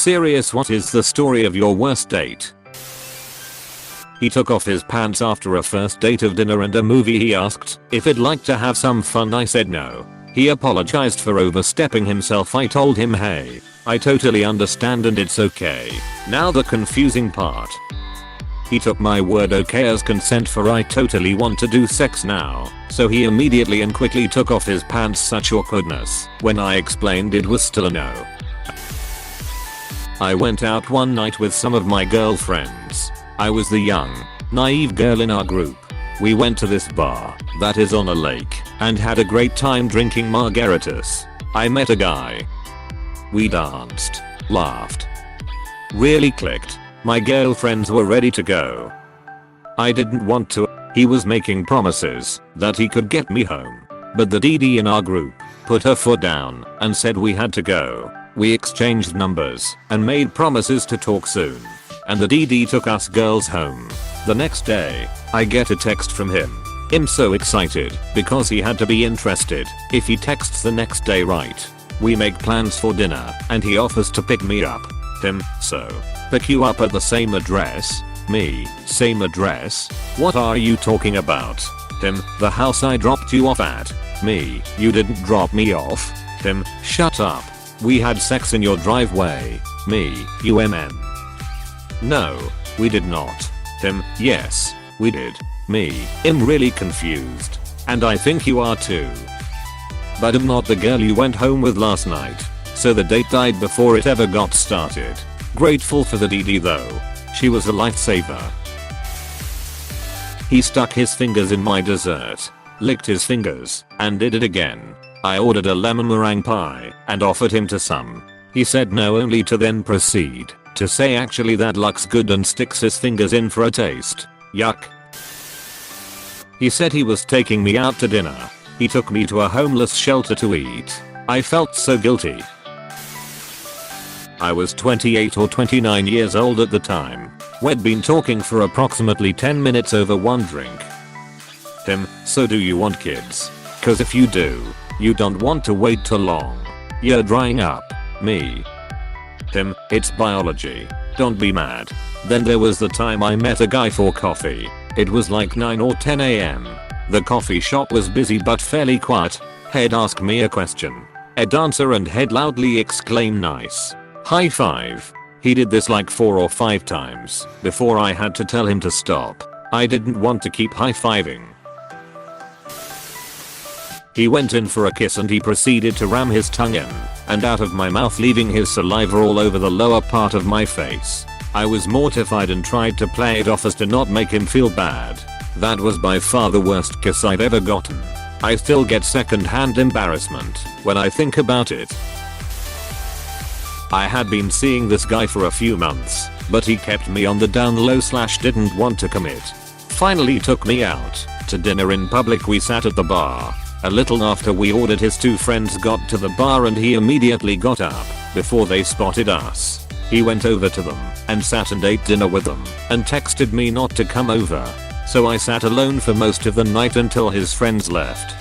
Serious, what is the story of your worst date? He took off his pants after a first date of dinner and a movie. He asked if I'd like to have some fun. I said no. He apologized for overstepping himself. I told him, hey, I totally understand and it's okay. Now the confusing part. He took my word okay as consent for I totally want to do sex now. So he immediately and quickly took off his pants. Such awkwardness when I explained it was still a no. I went out one night with some of my girlfriends. I was the young, naive girl in our group. We went to this bar that is on a lake and had a great time drinking margaritas. I met a guy. We danced, laughed, really clicked. My girlfriends were ready to go. I didn't want to. He was making promises that he could get me home. But the DD in our group put her foot down and said we had to go. We exchanged numbers and made promises to talk soon. And the DD took us girls home. The next day, I get a text from him. I'm so excited because he had to be interested if he texts the next day, right? We make plans for dinner and he offers to pick me up. Him, so, pick you up at the same address? Me, same address? What are you talking about? Him, the house I dropped you off at. Me, you didn't drop me off. Him, shut up. We had sex in your driveway. Me, No, we did not. Him, yes, we did. Me, I'm really confused. And I think you are too. But I'm not the girl you went home with last night. So the date died before it ever got started. Grateful for the DD though. She was a lifesaver. He stuck his fingers in my dessert, licked his fingers, and did it again. I ordered a lemon meringue pie and offered him to some. He said no, only to then proceed to say actually that looks good and sticks his fingers in for a taste. Yuck. He said he was taking me out to dinner. He took me to a homeless shelter to eat. I felt so guilty. I was 28 or 29 years old at the time. We'd been talking for approximately 10 minutes over one drink. Him, so do you want kids? Cause if you do, you don't want to wait too long. You're drying up. Me. Him, it's biology. Don't be mad. Then there was the time I met a guy for coffee. It was like 9 or 10 AM. The coffee shop was busy but fairly quiet. He'd ask me a question. I'd answer and he'd loudly exclaim nice. High five. He did this like 4 or 5 times before I had to tell him to stop. I didn't want to keep high-fiving. He went in for a kiss and he proceeded to ram his tongue in and out of my mouth, leaving his saliva all over the lower part of my face. I was mortified and tried to play it off as to not make him feel bad. That was by far the worst kiss I'd ever gotten. I still get second-hand embarrassment when I think about it. I had been seeing this guy for a few months, but he kept me on the down low / didn't want to commit. Finally took me out to dinner in public. We sat at the bar. A little after we ordered, his 2 friends got to the bar and he immediately got up before they spotted us. He went over to them and sat and ate dinner with them and texted me not to come over. So I sat alone for most of the night until his friends left.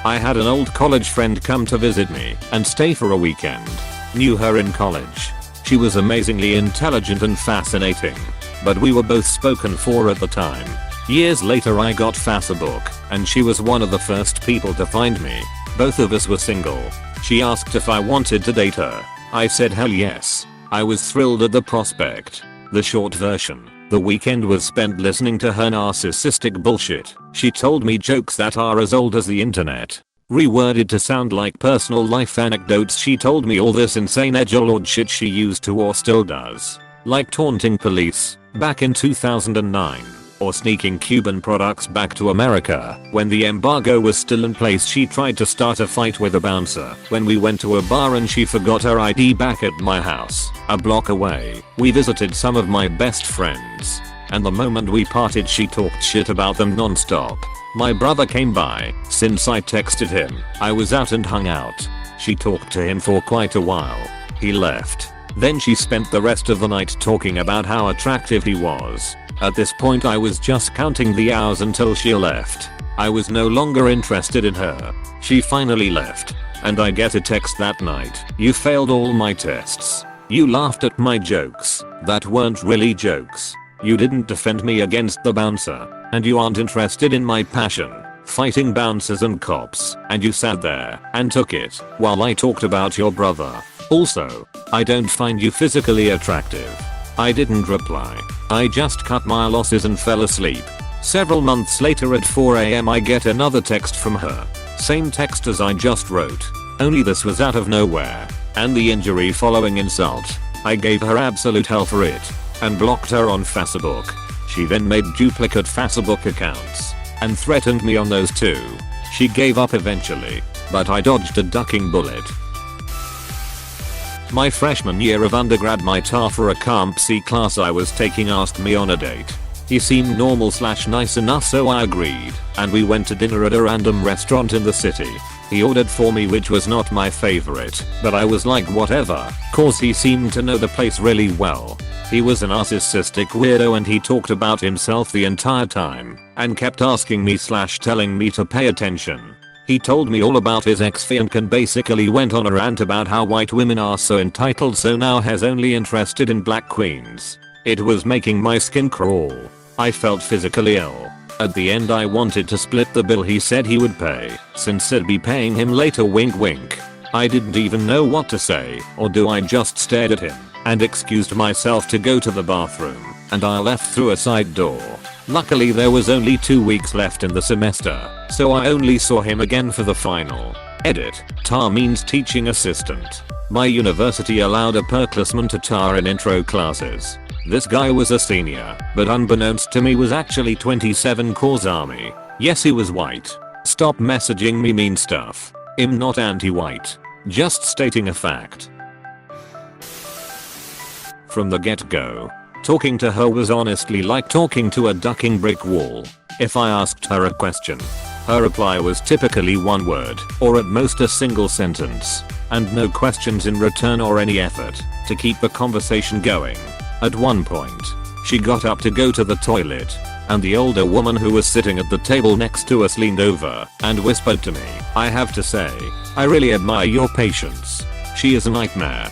I had an old college friend come to visit me and stay for a weekend. Knew her in college. She was amazingly intelligent and fascinating. But we were both spoken for at the time. Years later I got Facebook, and she was one of the first people to find me. Both of us were single. She asked if I wanted to date her. I said hell yes. I was thrilled at the prospect. The short version, the weekend was spent listening to her narcissistic bullshit. She told me jokes that are as old as the internet, reworded to sound like personal life anecdotes. She told me all this insane edgelord shit she used to or still does, like taunting police back in 2009. Or sneaking Cuban products back to America when the embargo was still in place. She tried to start a fight with a bouncer when we went to a bar and she forgot her ID back at my house, a block away. We visited some of my best friends, and the moment we parted she talked shit about them non-stop. My brother came by. Since I texted him, I was out and hung out. She talked to him for quite a while. He left. Then she spent the rest of the night talking about how attractive he was. At this point I was just counting the hours until she left. I was no longer interested in her. She finally left, and I get a text that night. You failed all my tests. You laughed at my jokes that weren't really jokes. You didn't defend me against the bouncer. And you aren't interested in my passion, fighting bouncers and cops. And you sat there and took it while I talked about your brother. Also, I don't find you physically attractive. I didn't reply. I just cut my losses and fell asleep. Several months later at 4 AM I get another text from her. Same text as I just wrote. Only this was out of nowhere. And the injury following insult. I gave her absolute hell for it. And blocked her on Facebook. She then made duplicate Facebook accounts. And threatened me on those too. She gave up eventually. But I dodged a ducking bullet. My freshman year of undergrad, my TA for a Comp C class I was taking asked me on a date. He seemed normal / nice enough, so I agreed, and we went to dinner at a random restaurant in the city. He ordered for me, which was not my favorite, but I was like whatever, cause he seemed to know the place really well. He was a narcissistic weirdo and he talked about himself the entire time, and kept asking me / telling me to pay attention. He told me all about his ex-fiancée and basically went on a rant about how white women are so entitled, so now he's only interested in black queens. It was making my skin crawl. I felt physically ill. At the end I wanted to split the bill he said he would pay, since I'd be paying him later, wink wink. I didn't even know what to say or do. I just stared at him and excused myself to go to the bathroom, and I left through a side door. Luckily there was only 2 weeks left in the semester, so I only saw him again for the final. Edit. TA means teaching assistant. My university allowed upperclassmen to TA in intro classes. This guy was a senior, but unbeknownst to me was actually 27 cause army. Yes, he was white. Stop messaging me mean stuff. I'm not anti-white. Just stating a fact. From the get-go, talking to her was honestly like talking to a ducking brick wall. If I asked her a question, her reply was typically one word, or at most a single sentence, and no questions in return or any effort to keep the conversation going. At one point, she got up to go to the toilet, and the older woman who was sitting at the table next to us leaned over and whispered to me, "I have to say, I really admire your patience. She is a nightmare."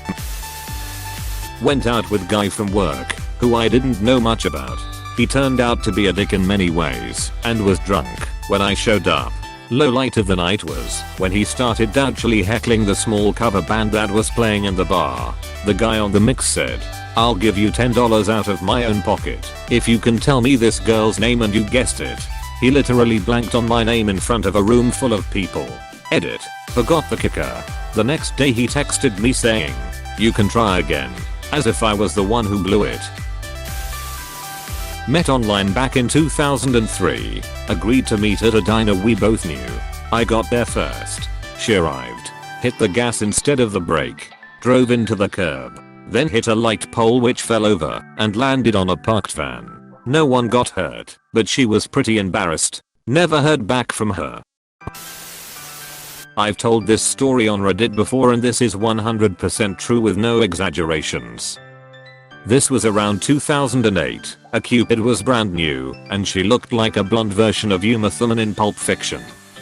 Went out with guy from work, who I didn't know much about. He turned out to be a dick in many ways, and was drunk when I showed up. Low light of the night was when he started actually heckling the small cover band that was playing in the bar. The guy on the mix said, "I'll give you $10 out of my own pocket if you can tell me this girl's name," and you guessed it. He literally blanked on my name in front of a room full of people. Edit. Forgot the kicker. The next day he texted me saying, "You can try again," as if I was the one who blew it. Met online back in 2003. Agreed to meet at a diner we both knew. I got there first. She arrived. Hit the gas instead of the brake. Drove into the curb. Then hit a light pole which fell over and landed on a parked van. No one got hurt, but she was pretty embarrassed. Never heard back from her. I've told this story on Reddit before and this is 100% true with no exaggerations. This was around 2008. A Cupid was brand new, and she looked like a blonde version of Uma Thurman in Pulp Fiction.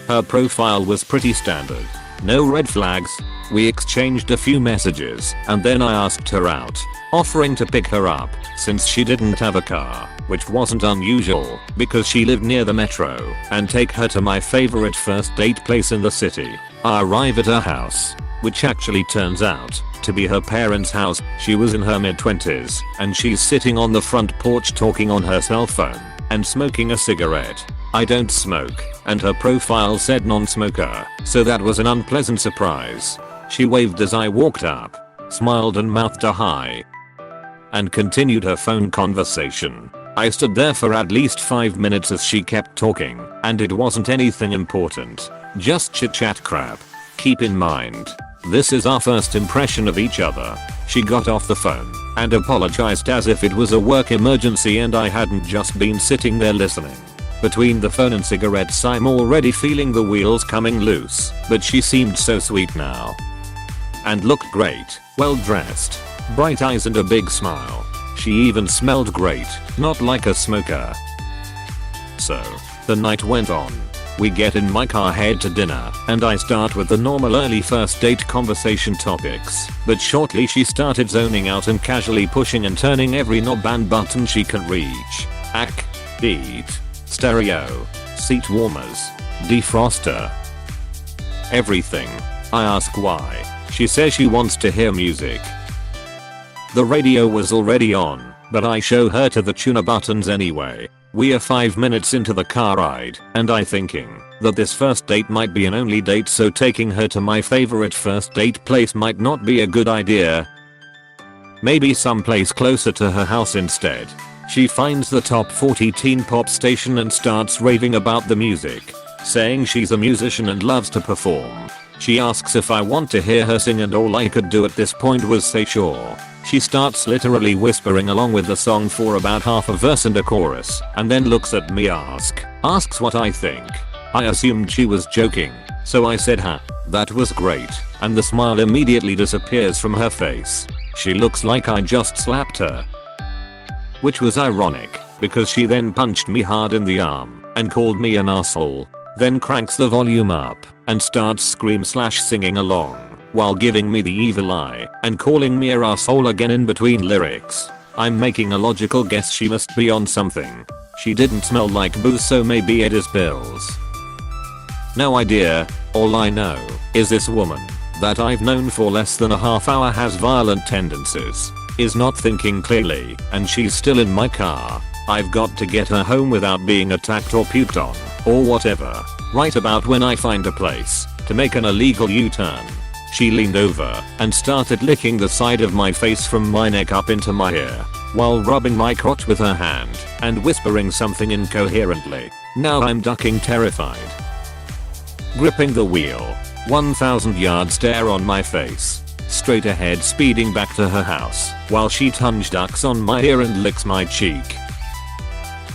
Her profile was pretty standard. No red flags. We exchanged a few messages, and then I asked her out, offering to pick her up, since she didn't have a car, which wasn't unusual, because she lived near the metro, and take her to my favorite first date place in the city. I arrive at her house, which actually turns out to be her parents' house. She was in her mid-20s, and she's sitting on the front porch talking on her cell phone and smoking a cigarette. I don't smoke, and her profile said non-smoker, so that was an unpleasant surprise. She waved as I walked up, smiled and mouthed a hi, and continued her phone conversation. I stood there for at least 5 minutes as she kept talking, and it wasn't anything important, just chit-chat crap. Keep in mind, this is our first impression of each other. She got off the phone and apologized as if it was a work emergency and I hadn't just been sitting there listening. Between the phone and cigarettes I'm already feeling the wheels coming loose, but she seemed so sweet now. And looked great, well dressed, bright eyes and a big smile. She even smelled great, not like a smoker. So, the night went on. We get in my car, head to dinner, and I start with the normal early first date conversation topics, but shortly she started zoning out and casually pushing and turning every knob and button she could reach. Beat, stereo, seat warmers, defroster, everything. I ask why. She says she wants to hear music. The radio was already on, but I show her to the tuner buttons anyway. We are 5 minutes into the car ride, and I thinking that this first date might be an only date, so taking her to my favorite first date place might not be a good idea. Maybe someplace closer to her house instead. She finds the top 40 teen pop station and starts raving about the music, saying she's a musician and loves to perform. She asks if I want to hear her sing, and all I could do at this point was say sure. She starts literally whispering along with the song for about half a verse and a chorus, and then looks at me, asks what I think. I assumed she was joking, so I said that was great, and the smile immediately disappears from her face. She looks like I just slapped her. Which was ironic, because she then punched me hard in the arm and called me an asshole, then cranks the volume up and starts scream/singing along while giving me the evil eye and calling me a asshole again in between lyrics. I'm making a logical guess she must be on something. She didn't smell like booze, so maybe it is pills. No idea. All I know is this woman that I've known for less than a half hour has violent tendencies, is not thinking clearly, and she's still in my car. I've got to get her home without being attacked or puked on, or whatever. Right about when I find a place to make an illegal U-turn, she leaned over and started licking the side of my face from my neck up into my ear, while rubbing my crotch with her hand and whispering something incoherently. Now I'm ducking, terrified. Gripping the wheel, 1,000 yard stare on my face, straight ahead speeding back to her house, while she tongue ducks on my ear and licks my cheek.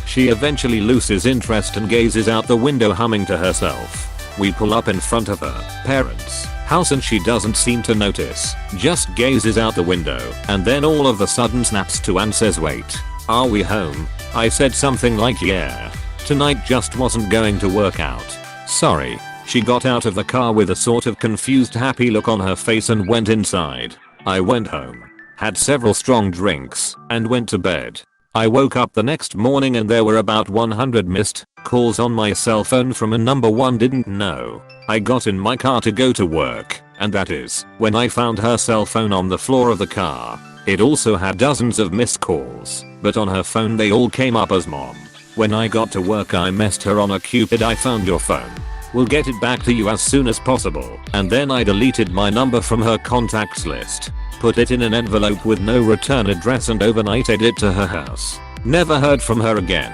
She eventually loses interest and gazes out the window, humming to herself. We pull up in front of her parents' house and she doesn't seem to notice, just gazes out the window, and then all of a sudden snaps to and says, "Wait, are we home?" I said something like, "Yeah, tonight just wasn't going to work out. Sorry." She got out of the car with a sort of confused happy look on her face and went inside. I went home, had several strong drinks, and went to bed. I woke up the next morning and there were about 100 missed calls on my cell phone from a number one didn't know. I got in my car to go to work, and that is when I found her cell phone on the floor of the car. It also had dozens of missed calls, but on her phone they all came up as mom. When I got to work I messed her on a Cupid, "I found your phone. We'll get it back to you as soon as possible." And then I deleted my number from her contacts list, put it in an envelope with no return address, and overnighted it to her house. Never heard from her again.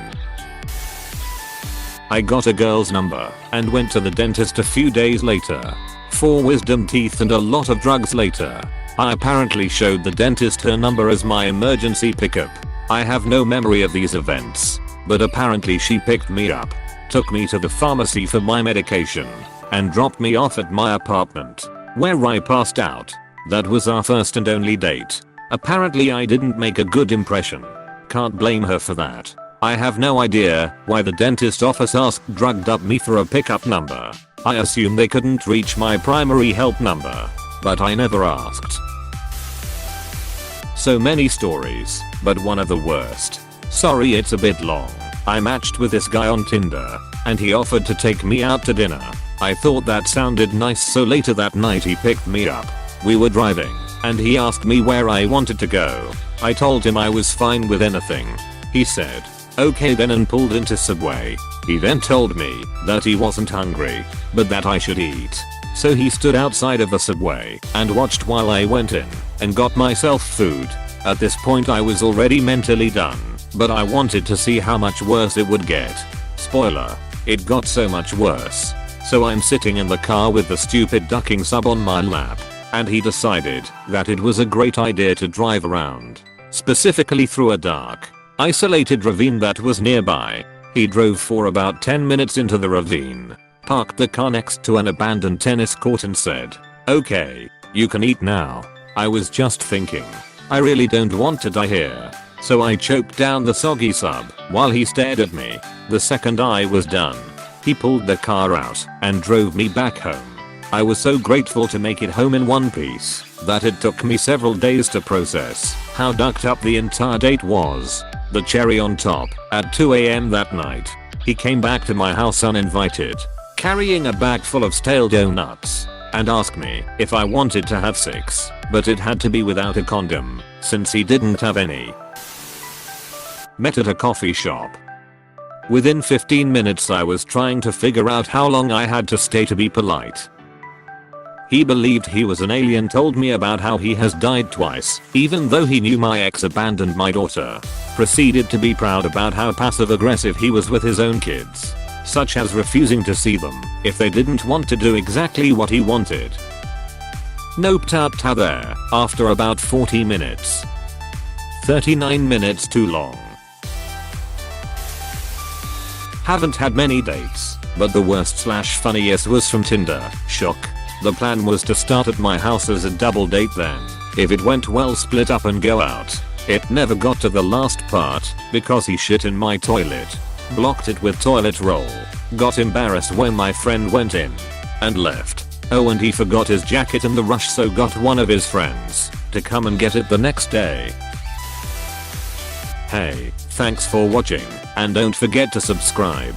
I got a girl's number and went to the dentist a few days later. 4 wisdom teeth and a lot of drugs later. I apparently showed the dentist her number as my emergency pickup. I have no memory of these events, but apparently she picked me up, took me to the pharmacy for my medication, and dropped me off at my apartment, where I passed out. That was our first and only date. Apparently I didn't make a good impression. Can't blame her for that. I have no idea why the dentist office asked drugged up me for a pickup number. I assume they couldn't reach my primary help number, but I never asked. So many stories, but one of the worst. Sorry it's a bit long. I matched with this guy on Tinder, and he offered to take me out to dinner. I thought that sounded nice, so later that night he picked me up. We were driving, and he asked me where I wanted to go. I told him I was fine with anything. He said, "Okay then," and pulled into Subway. He then told me that he wasn't hungry, but that I should eat. So he stood outside of the Subway and watched while I went in and got myself food. At this point I was already mentally done, but I wanted to see how much worse it would get. Spoiler, it got so much worse. So I'm sitting in the car with the stupid ducking sub on my lap, and he decided that it was a great idea to drive around, specifically through a dark, isolated ravine that was nearby. He drove for about 10 minutes into the ravine, parked the car next to an abandoned tennis court and said, "Okay, you can eat now." I was just thinking, I really don't want to die here. So I choked down the soggy sub while he stared at me. The second I was done, He pulled the car out and drove me back home. I was so grateful to make it home in one piece that it took me several days to process how ducked up the entire date was. The cherry on top, at 2 AM that night, he came back to my house uninvited, carrying a bag full of stale donuts, and asked me if I wanted to have sex, but it had to be without a condom, since he didn't have any. Met at a coffee shop. Within 15 minutes I was trying to figure out how long I had to stay to be polite. He believed he was an alien, told me about how he has died twice, even though he knew my ex abandoned my daughter. Proceeded to be proud about how passive aggressive he was with his own kids, such as refusing to see them if they didn't want to do exactly what he wanted. Noped out there after about 40 minutes. 39 minutes too long. Haven't had many dates, but the worst/funniest was from Tinder. Shock. The plan was to start at my house as a double date, then, if it went well, split up and go out. It never got to the last part because he shit in my toilet. Blocked it with toilet roll. Got embarrassed when my friend went in and left. Oh, and he forgot his jacket in the rush, so got one of his friends to come and get it the next day. Hey, thanks for watching, and don't forget to subscribe.